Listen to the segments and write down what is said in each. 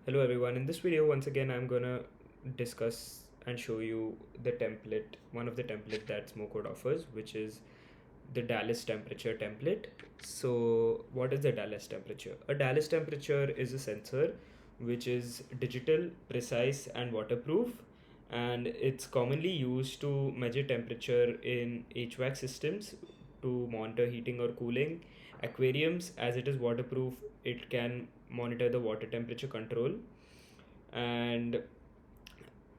Hello everyone, in this video once again I'm gonna discuss and show you the template, one of the template that SmowCode offers, which is the Dallas temperature template. So what is the Dallas temperature? A Dallas temperature is a sensor which is digital, precise and waterproof, and it's commonly used to measure temperature in HVAC systems to monitor heating or cooling. Aquariums, as it is waterproof, it can monitor the water temperature control, and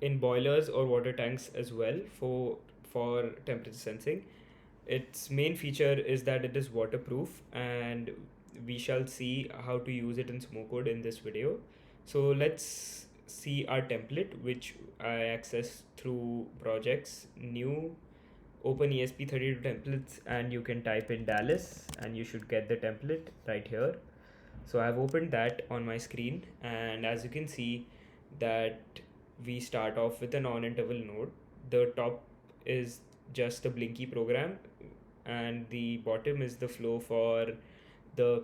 in boilers or water tanks as well for temperature sensing. Its main feature is that it is waterproof, and we shall see how to use it in SmowCode in this video. So let's see our template, which I access through projects, new, open ESP32 templates, and you can type in Dallas and you should get the template right here. So I've opened that on my screen, and as you can see that we start off with a non-interval node. The top is just a Blinky program, and the bottom is the flow for the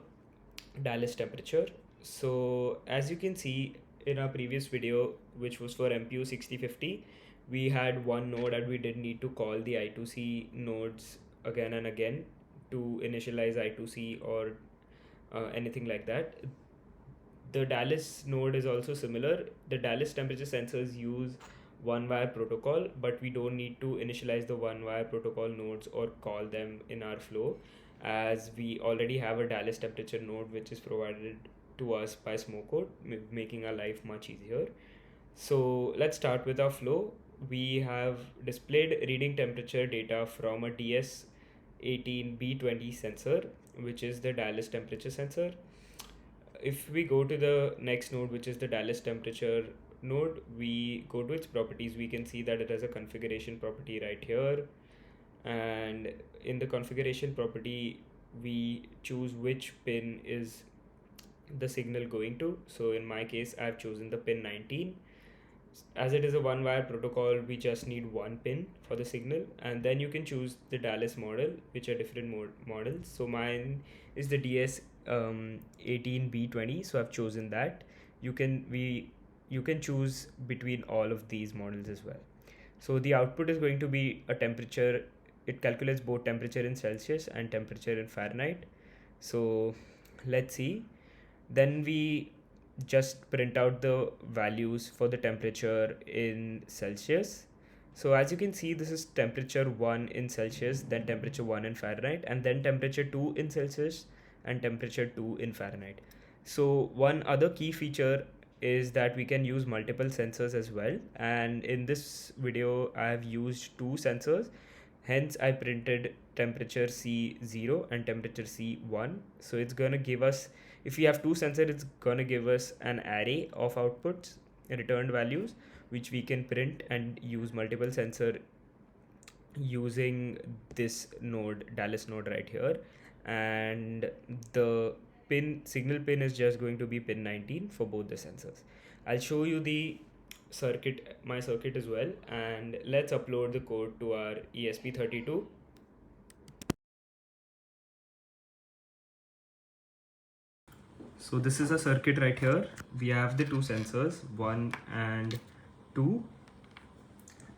Dallas temperature. So as you can see in our previous video, which was for MPU 6050, we had one node and we didn't need to call the I2C nodes again and again to initialize I2C or anything like that. The Dallas node is also similar. The Dallas temperature sensors use one wire protocol, but we don't need to initialize the one wire protocol nodes or call them in our flow, as we already have a Dallas temperature node which is provided to us by SmowCode, making our life much easier. So let's start with our flow. We have displayed reading temperature data from a DS18B20 sensor, which is the Dallas temperature sensor. If we go to the next node, which is the Dallas temperature node, we go to its properties. We can see that it has a configuration property right here, and in the configuration property we choose which pin is the signal going to. So in my case I've chosen the pin 19. As it is a one wire protocol, we just need one pin for the signal, and then you can choose the Dallas model, which are different models. So mine is the DS18B20, so I've chosen that. You can choose between all of these models as well. So the output is going to be a temperature. It calculates both temperature in Celsius and temperature in Fahrenheit. So let's see. Then we just print out the values for the temperature in Celsius. So as you can see, this is temperature 1 in Celsius, then temperature 1 in Fahrenheit, and then temperature 2 in Celsius and temperature 2 in Fahrenheit. So one other key feature is that we can use multiple sensors as well, and in this video I have used two sensors. Hence I printed temperature C0 and temperature C1. So it's gonna give us, if we have two sensors, it's gonna give us an array of outputs, returned values, which we can print and use multiple sensor using this node, Dallas node right here. And the signal pin is just going to be pin 19 for both the sensors. I'll show you my circuit as well, and let's upload the code to our ESP32. So this is a circuit right here. We have the two sensors, 1 and 2,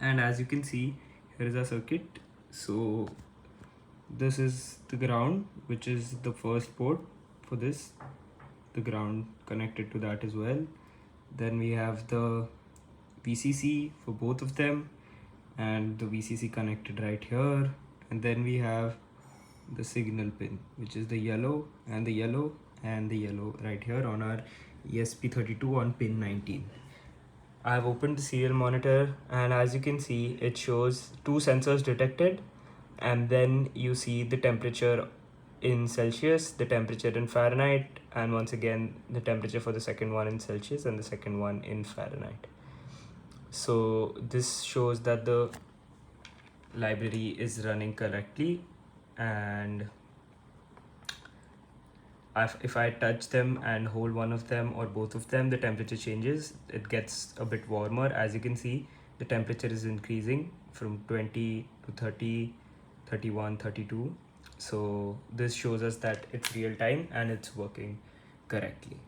and as you can see, here is our circuit. So this is the ground, which is the first port for this, the ground connected to that as well. Then we have the VCC for both of them, and the VCC connected right here. And then we have the signal pin, which is the yellow and the yellow and the yellow right here on our ESP32 on pin 19. I have opened the serial monitor, and as you can see, it shows two sensors detected, and then you see the temperature in Celsius, the temperature in Fahrenheit, and once again the temperature for the second one in Celsius and the second one in Fahrenheit. So this shows that the library is running correctly, and if I touch them and hold one of them or both of them, the temperature changes. It gets a bit warmer. As you can see, the temperature is increasing from 20 to 30, 31, 32. So this shows us that it's real time and it's working correctly.